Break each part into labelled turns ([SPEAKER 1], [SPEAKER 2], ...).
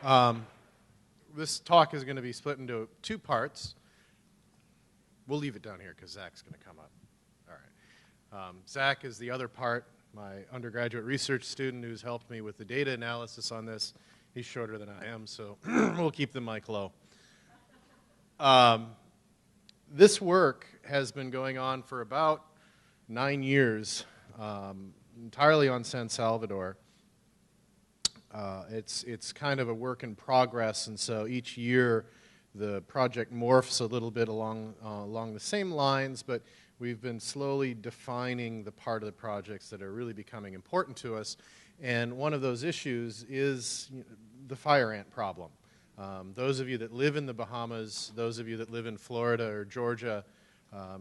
[SPEAKER 1] Um, this talk is going to be split into two parts. We'll leave it down here because Zach's going to come up. All right. Zach is the other part, my undergraduate research student who's helped me with the data analysis on this. He's shorter than I am, so we'll keep the mic low. This work has been going on for about 9 years, entirely on San Salvador. It's kind of a work in progress, and so each year the project morphs a little bit along the same lines, but we've been slowly defining the part of the projects that are really becoming important to us. And one of those issues is the fire ant problem. Those of you that live in the Bahamas, those of you that live in Florida or Georgia,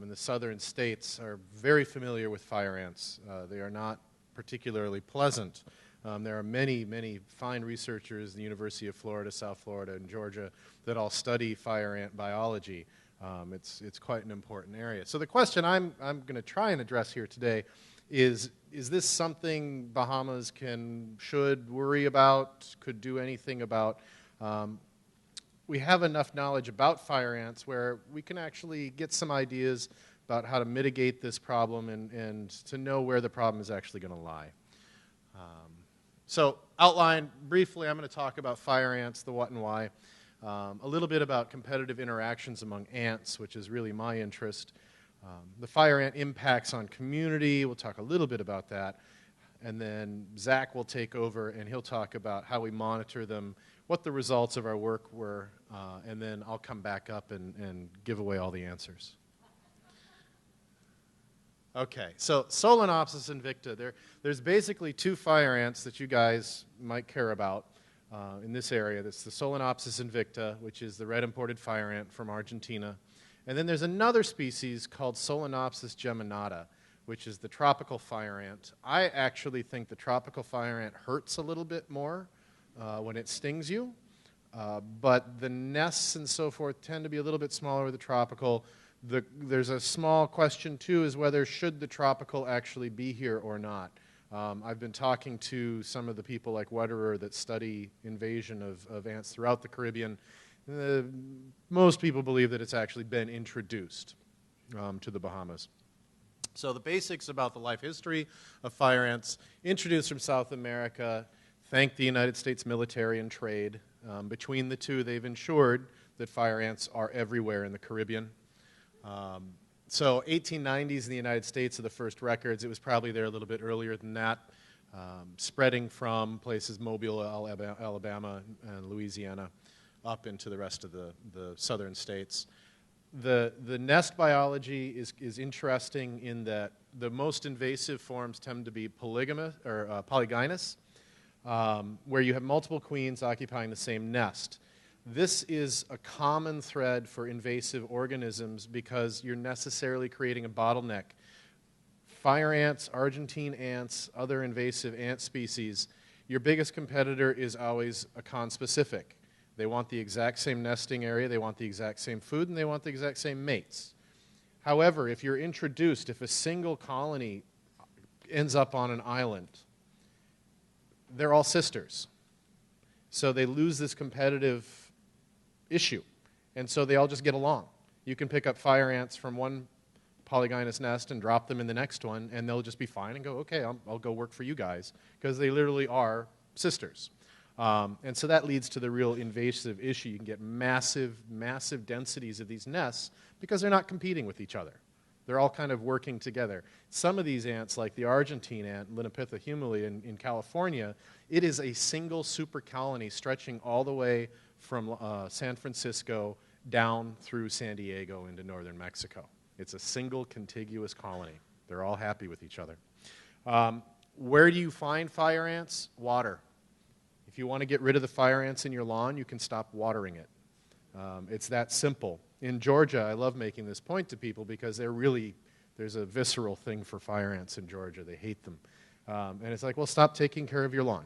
[SPEAKER 1] in the southern states are very familiar with fire ants. They are not particularly pleasant. There are many, many fine researchers at the University of Florida, South Florida, and Georgia that all study fire ant biology. It's quite an important area. So the question I'm going to try and address here today is this something Bahamas should worry about, could do anything about? We have enough knowledge about fire ants where we can actually get some ideas about how to mitigate this problem and to know where the problem is actually going to lie. So outline briefly, I'm going to talk about fire ants, the what and why, a little bit about competitive interactions among ants, which is really my interest. The fire ant impacts on community, we'll talk a little bit about that. And then Zach will take over and he'll talk about how we monitor them, what the results of our work were, and then I'll come back up and give away all the answers. Okay, so Solenopsis invicta. There's basically two fire ants that you guys might care about in this area. That's the Solenopsis invicta, which is the red imported fire ant from Argentina. And then there's another species called Solenopsis geminata, which is the tropical fire ant. I actually think the tropical fire ant hurts a little bit more when it stings you, but the nests and so forth tend to be a little bit smaller with the tropical. There's a small question, too, is whether should the tropical actually be here or not. I've been talking to some of the people like Wetterer that study invasion of ants throughout the Caribbean. Most people believe that it's actually been introduced to the Bahamas. So the basics about the life history of fire ants, introduced from South America, thank the United States military and trade. Between the two, they've ensured that fire ants are everywhere in the Caribbean. So 1890s in the United States are the first records. It was probably there a little bit earlier than that, spreading from places Mobile, Alabama, and Louisiana up into the rest of the southern states. The nest biology is interesting in that the most invasive forms tend to be polygamous or polygynous, where you have multiple queens occupying the same nest. This is a common thread for invasive organisms because you're necessarily creating a bottleneck. Fire ants, Argentine ants, other invasive ant species, your biggest competitor is always a conspecific. They want the exact same nesting area, they want the exact same food, and they want the exact same mates. However, if you're introduced, if a single colony ends up on an island, they're all sisters. So they lose this competitive issue, and so they all just get along. You can pick up fire ants from one polygynous nest and drop them in the next one, and they'll just be fine and go, okay, I'll go work for you guys, because they literally are sisters. And so that leads to the real invasive issue. You can get massive, massive densities of these nests because they're not competing with each other. They're all kind of working together. Some of these ants, like the Argentine ant, Linapitha humuli in California, it is a single super colony stretching all the way from San Francisco down through San Diego into northern Mexico. It's a single contiguous colony. They're all happy with each other. Where do you find fire ants? Water. If you want to get rid of the fire ants in your lawn, you can stop watering it. It's that simple. In Georgia, I love making this point to people because there's a visceral thing for fire ants in Georgia. They hate them. And it's like, well, stop taking care of your lawn,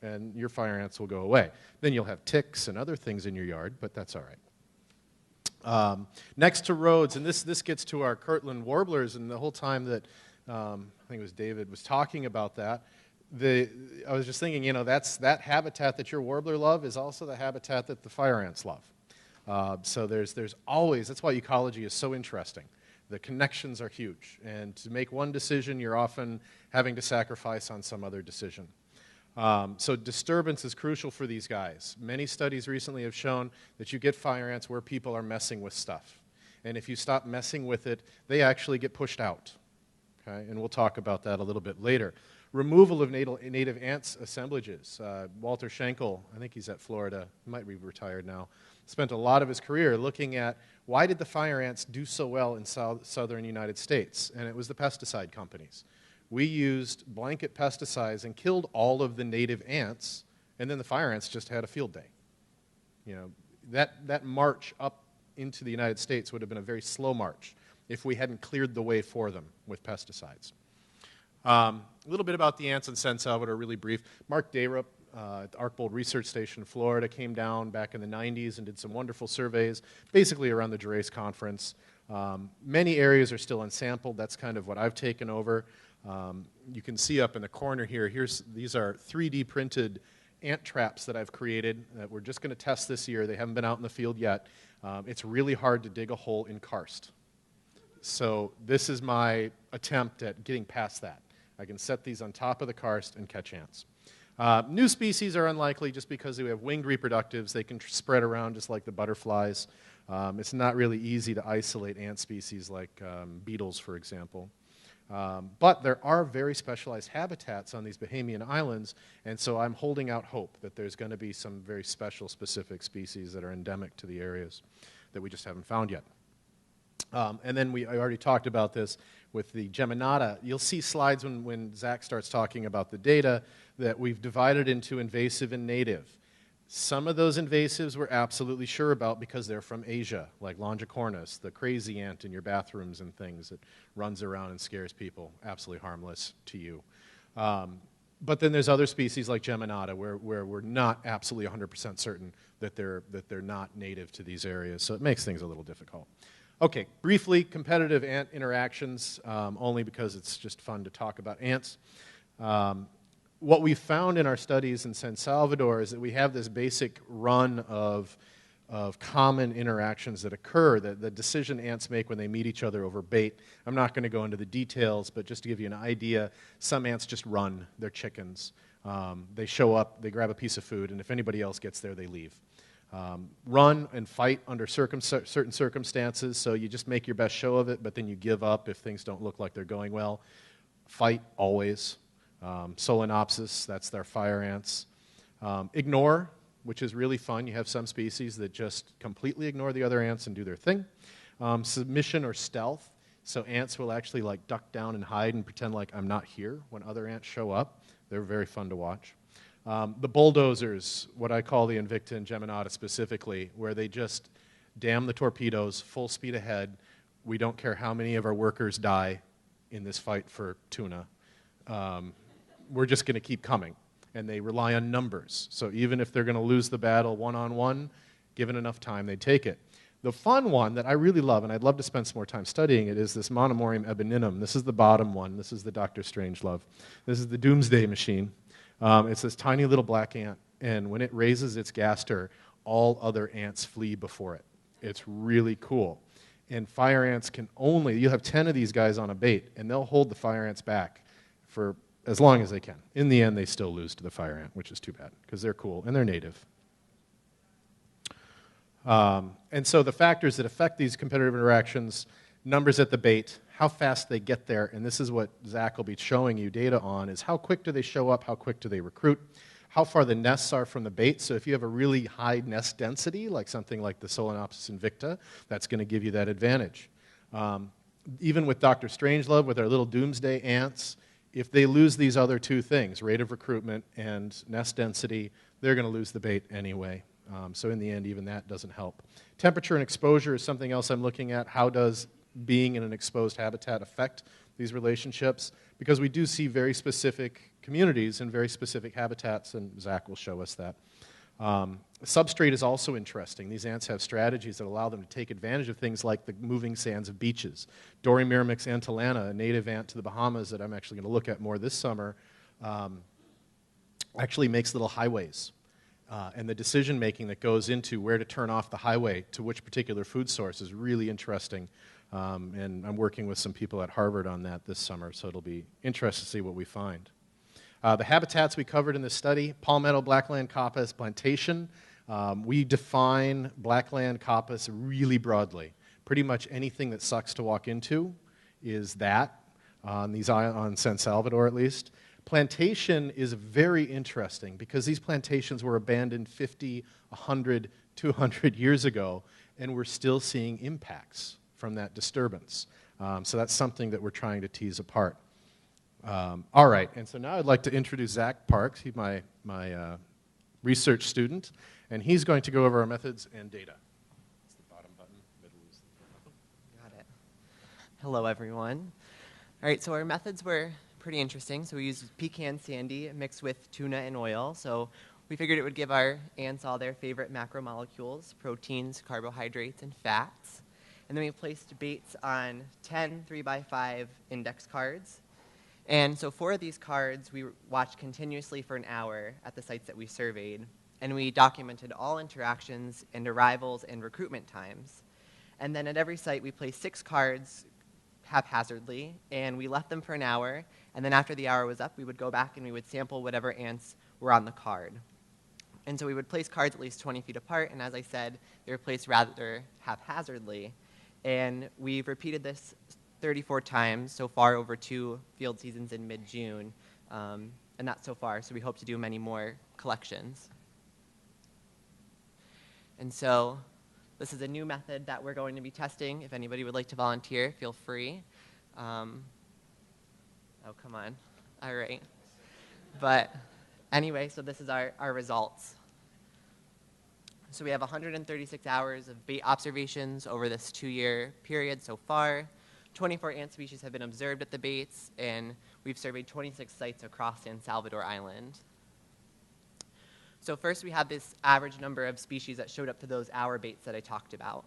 [SPEAKER 1] and your fire ants will go away. Then you'll have ticks and other things in your yard, but that's all right. Next to roads, and this gets to our Kirtland warblers, and the whole time that I think it was David was talking about that, I was just thinking, that habitat that your warbler love is also the habitat that the fire ants love. So there's always, that's why ecology is so interesting. The connections are huge, and to make one decision, you're often having to sacrifice on some other decision. So disturbance is crucial for these guys. Many studies recently have shown that you get fire ants where people are messing with stuff. And if you stop messing with it, they actually get pushed out. Okay? And we'll talk about that a little bit later. Removal of native ants assemblages. Walter Schenkel, I think he's at Florida, he might be retired now, spent a lot of his career looking at why did the fire ants do so well in southern United States? And it was the pesticide companies. We used blanket pesticides and killed all of the native ants, and then the fire ants just had a field day. That march up into the United States would have been a very slow march if we hadn't cleared the way for them with pesticides. A little bit about the ants in San Salvador, really brief. Mark Dayrup at the Arcbold Research Station in Florida came down back in the 90s and did some wonderful surveys, basically around the Gerace Conference. Many areas are still unsampled. That's kind of what I've taken over. You can see up in the corner here, these are 3D printed ant traps that I've created that we're just going to test this year. They haven't been out in the field yet. It's really hard to dig a hole in karst. So this is my attempt at getting past that. I can set these on top of the karst and catch ants. New species are unlikely just because we have winged reproductives. They can spread around just like the butterflies. It's not really easy to isolate ant species like beetles, for example. But there are very specialized habitats on these Bahamian islands, and so I'm holding out hope that there's going to be some very special, specific species that are endemic to the areas that we just haven't found yet. And then I already talked about this with the Geminata. You'll see slides when Zach starts talking about the data that we've divided into invasive and native. Some of those invasives we're absolutely sure about because they're from Asia, like Longicornis, the crazy ant in your bathrooms and things that runs around and scares people, absolutely harmless to you. But then there's other species like Geminata where we're not absolutely 100% certain that they're not native to these areas, so it makes things a little difficult. Okay, briefly, competitive ant interactions, only because it's just fun to talk about ants. What we found in our studies in San Salvador is that we have this basic run of common interactions that occur, the decision ants make when they meet each other over bait. I'm not going to go into the details, but just to give you an idea, some ants just run. They're chickens. They show up, they grab a piece of food, and if anybody else gets there, they leave. Run and fight under certain circumstances, so you just make your best show of it, but then you give up if things don't look like they're going well. Fight, always. Solenopsis, that's their fire ants. Ignore, which is really fun. You have some species that just completely ignore the other ants and do their thing. Submission or stealth, so ants will actually like duck down and hide and pretend like I'm not here when other ants show up. They're very fun to watch. The bulldozers, what I call the Invicta and Geminata specifically, where they just dam the torpedoes, full speed ahead. We don't care how many of our workers die in this fight for tuna. We're just going to keep coming. And they rely on numbers. So even if they're going to lose the battle one-on-one, given enough time, they take it. The fun one that I really love, and I'd love to spend some more time studying it, is this Monomorium ebeninum. This is the bottom one. This is the Dr. Strangelove. This is the doomsday machine. It's this tiny little black ant, and when it raises its gaster, all other ants flee before it. It's really cool. And fire ants you have 10 of these guys on a bait, and they'll hold the fire ants back for as long as they can. In the end, they still lose to the fire ant, which is too bad, because they're cool, and they're native. And so the factors that affect these competitive interactions, numbers at the bait, how fast they get there, and this is what Zach will be showing you data on, is how quick do they show up, how quick do they recruit, how far the nests are from the bait. So if you have a really high nest density, like something like the Solenopsis invicta, that's going to give you that advantage. Even with Dr. Strangelove, with our little doomsday ants, if they lose these other two things, rate of recruitment and nest density, they're going to lose the bait anyway. So in the end, even that doesn't help. Temperature and exposure is something else I'm looking at. How does being in an exposed habitat affect these relationships? Because we do see very specific communities and very specific habitats, and Zach will show us that. Substrate is also interesting. These ants have strategies that allow them to take advantage of things like the moving sands of beaches. Dorymeramix antillana, a native ant to the Bahamas that I'm actually going to look at more this summer, actually makes little highways. And the decision making that goes into where to turn off the highway to which particular food source is really interesting. And I'm working with some people at Harvard on that this summer, so it'll be interesting to see what we find. The habitats we covered in this study: palmetto, blackland coppice, plantation. We define blackland coppice really broadly. Pretty much anything that sucks to walk into is that, on San Salvador at least. Plantation is very interesting because these plantations were abandoned 50, 100, 200 years ago, and we're still seeing impacts from that disturbance. So that's something that we're trying to tease apart. All right, and so now I'd like to introduce Zach Parks. He's my research student, and he's going to go over our methods and data. It's the bottom button, middle is the
[SPEAKER 2] Got it. Hello, everyone. All right, so our methods were pretty interesting. So we used pecan sandy mixed with tuna and oil. So we figured it would give our ants all their favorite macromolecules: proteins, carbohydrates, and fats. And then we placed baits on 10 3x5 index cards. And so 4 of these cards we watched continuously for an hour at the sites that we surveyed. And we documented all interactions and arrivals and recruitment times. And then at every site we placed 6 cards haphazardly, and we left them for an hour. And then after the hour was up, we would go back and we would sample whatever ants were on the card. And so we would place cards at least 20 feet apart, and as I said, they were placed rather haphazardly. And we've repeated this 34 times so far over 2 field seasons in mid-June, and that's so far, so we hope to do many more collections. And so this is a new method that we're going to be testing. If anybody would like to volunteer, feel free. Oh, come on. All right. But anyway, so this is our results. So we have 136 hours of bait observations over this 2-year period so far. 24 ant species have been observed at the baits, and we've surveyed 26 sites across San Salvador Island. So first we have this average number of species that showed up to those hour baits that I talked about.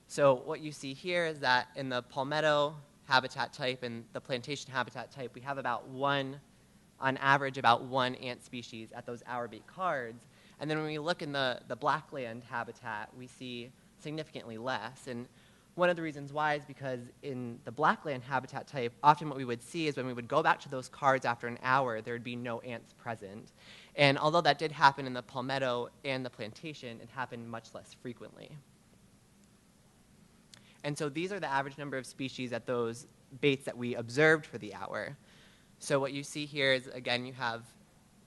[SPEAKER 2] So what you see here is that in the palmetto habitat type and the plantation habitat type, we have on average about 1 ant species at those hour bait cards. And then when we look in the blackland habitat, we see significantly less. And one of the reasons why is because in the blackland habitat type, often what we would see is when we would go back to those cards after an hour, there would be no ants present. And although that did happen in the palmetto and the plantation, it happened much less frequently. And so these are the average number of species at those baits that we observed for the hour. So what you see here is, again, you have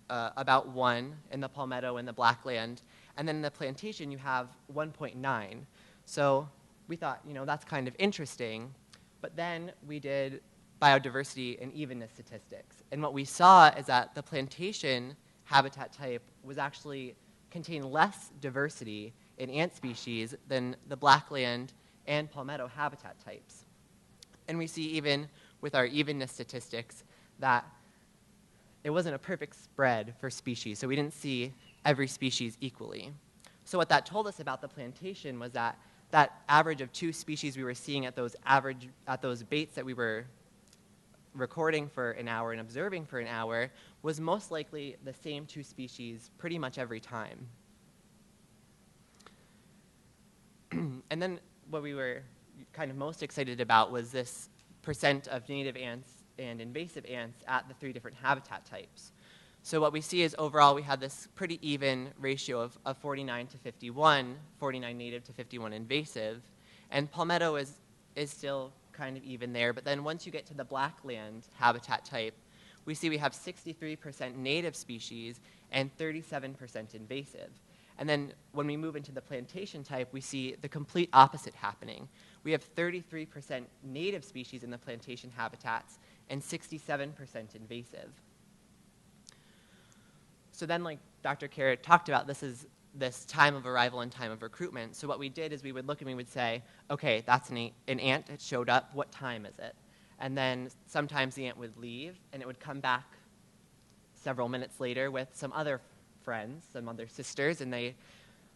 [SPEAKER 2] about 1 in the palmetto and the blackland, and then in the plantation you have 1.9. So we thought, that's kind of interesting, but then we did biodiversity and evenness statistics. And what we saw is that the plantation habitat type was actually contained less diversity in ant species than the blackland and palmetto habitat types. And we see even with our evenness statistics that it wasn't a perfect spread for species, so we didn't see every species equally. So what that told us about the plantation was that average of 2 species we were seeing at those baits that we were recording for an hour and observing for an hour was most likely the same 2 species pretty much every time. And then what we were kind of most excited about was this percent of native ants and invasive ants at the 3 different habitat types. So what we see is overall we had this pretty even ratio of 49 to 51, 49 native to 51 invasive. And palmetto is still kind of even there, but then once you get to the blackland habitat type, we see we have 63% native species and 37% invasive. And then when we move into the plantation type, we see the complete opposite happening. We have 33% native species in the plantation habitats and 67% invasive. So then, like Dr. Kjar talked about, this is this time of arrival and time of recruitment. So what we did is we would look and we would say, okay, that's an ant, it showed up, what time is it? And then sometimes the ant would leave and it would come back several minutes later with some other friends, some other sisters, and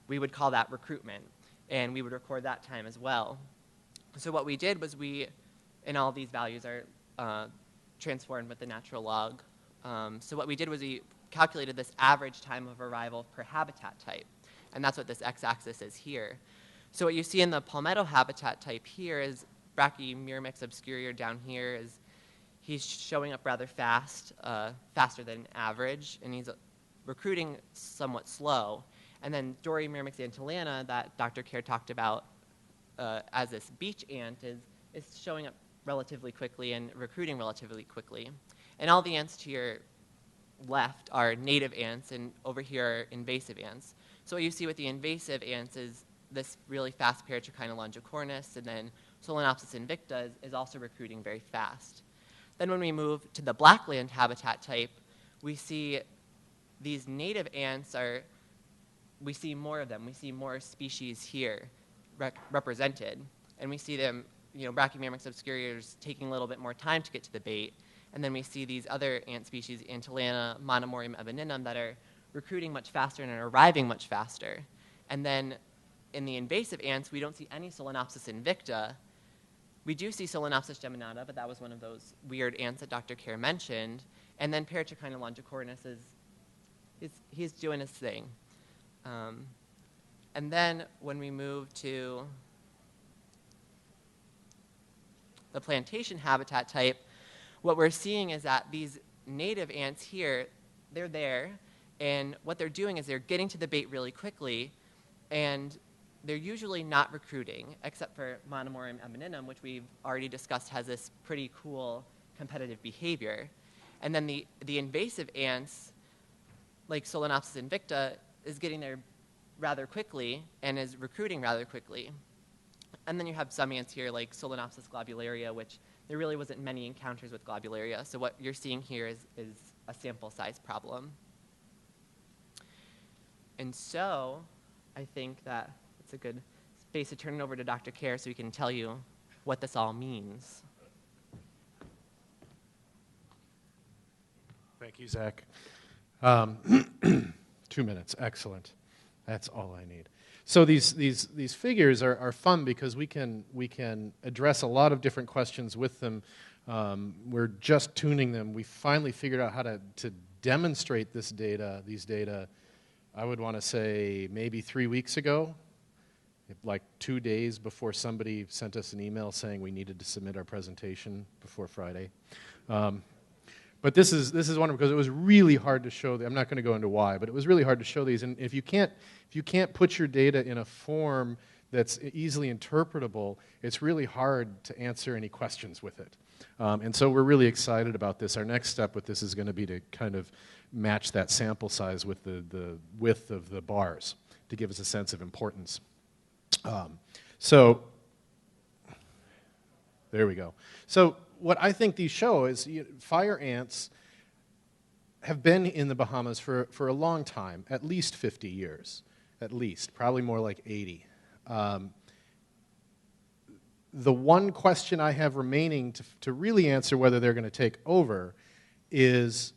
[SPEAKER 2] we would call that recruitment. And we would record that time as well. So what we did was and all these values are transformed with the natural log. So what we did was we calculated this average time of arrival per habitat type. And that's what this x-axis is here. So what you see in the palmetto habitat type here is Brachymyrmex obscurior down here is he's showing up rather fast, faster than average, and he's recruiting somewhat slow. And then Dorymyrmex antillana that Dr. Kjar talked about as this beach ant is showing up relatively quickly and recruiting relatively quickly. And all the ants to your left are native ants, and over here are invasive ants. So what you see with the invasive ants is this really fast Paratrechina longicornis, and then Solenopsis invicta is also recruiting very fast. Then when we move to the blackland habitat type, we see these native ants we see more of them. We see more species here represented. And we see them, Brachymyrmex obscuriors taking a little bit more time to get to the bait. And then we see these other ant species, Antillana, Monomorium evaninum, that are recruiting much faster and are arriving much faster. And then in the invasive ants, we don't see any Solenopsis invicta. We do see Solenopsis geminata, but that was one of those weird ants that Dr. Kjar mentioned. And then Paratrechina longicornis he's doing his thing. And then when we move to the plantation habitat type, what we're seeing is that these native ants here, they're there, and what they're doing is they're getting to the bait really quickly, and they're usually not recruiting, except for Monomorium evaninum, which we've already discussed has this pretty cool competitive behavior. And then the invasive ants, like Solenopsis invicta, is getting there rather quickly and is recruiting rather quickly. And then you have some ants here, like Solenopsis globularia, which there really wasn't many encounters with globularia. So what you're seeing here is a sample size problem. And so I think that it's a good space to turn it over to Dr. Kjar so he can tell you what this all means.
[SPEAKER 1] Thank you, Zach. 2 minutes, excellent. That's all I need. So these figures are fun because we can address a lot of different questions with them. We're just tuning them. We finally figured out how to demonstrate these data, I would want to say maybe 3 weeks ago, like 2 days before somebody sent us an email saying we needed to submit our presentation before Friday. But this is wonderful because it was really hard to show. I'm not going to go into why, but it was really hard to show these. And if you can't put your data in a form that's easily interpretable, it's really hard to answer any questions with it. And so we're really excited about this. Our next step with this is going to be to kind of match that sample size with the width of the bars to give us a sense of importance. So there we go. So what I think these show is fire ants have been in the Bahamas for a long time, at least 50 years, at least, probably more like 80. The one question I have remaining to really answer whether they're going to take over is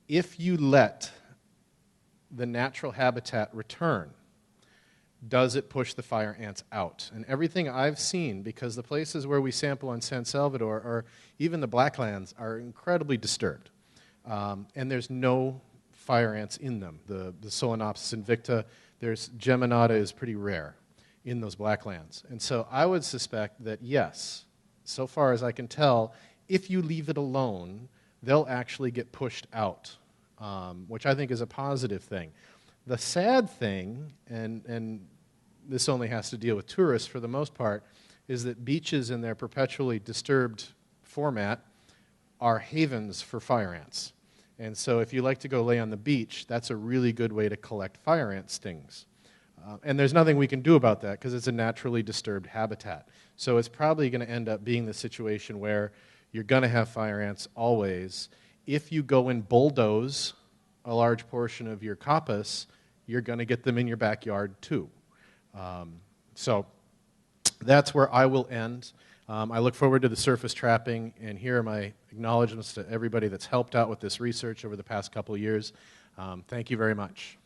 [SPEAKER 1] if you let the natural habitat return, does it push the fire ants out? And everything I've seen, because the places where we sample in San Salvador, or even the Blacklands, are incredibly disturbed. And there's no fire ants in them. The Solenopsis invicta, geminata is pretty rare in those Blacklands. And so I would suspect that, yes, so far as I can tell, if you leave it alone, they'll actually get pushed out, which I think is a positive thing. The sad thing, and this only has to deal with tourists for the most part, is that beaches in their perpetually disturbed format are havens for fire ants. And so if you like to go lay on the beach, that's a really good way to collect fire ant stings. And there's nothing we can do about that because it's a naturally disturbed habitat. So it's probably going to end up being the situation where you're going to have fire ants always. If you go and bulldoze a large portion of your coppice, you're going to get them in your backyard too. So that's where I will end. I look forward to the surface trapping, and here are my acknowledgments to everybody that's helped out with this research over the past couple of years. Thank you very much.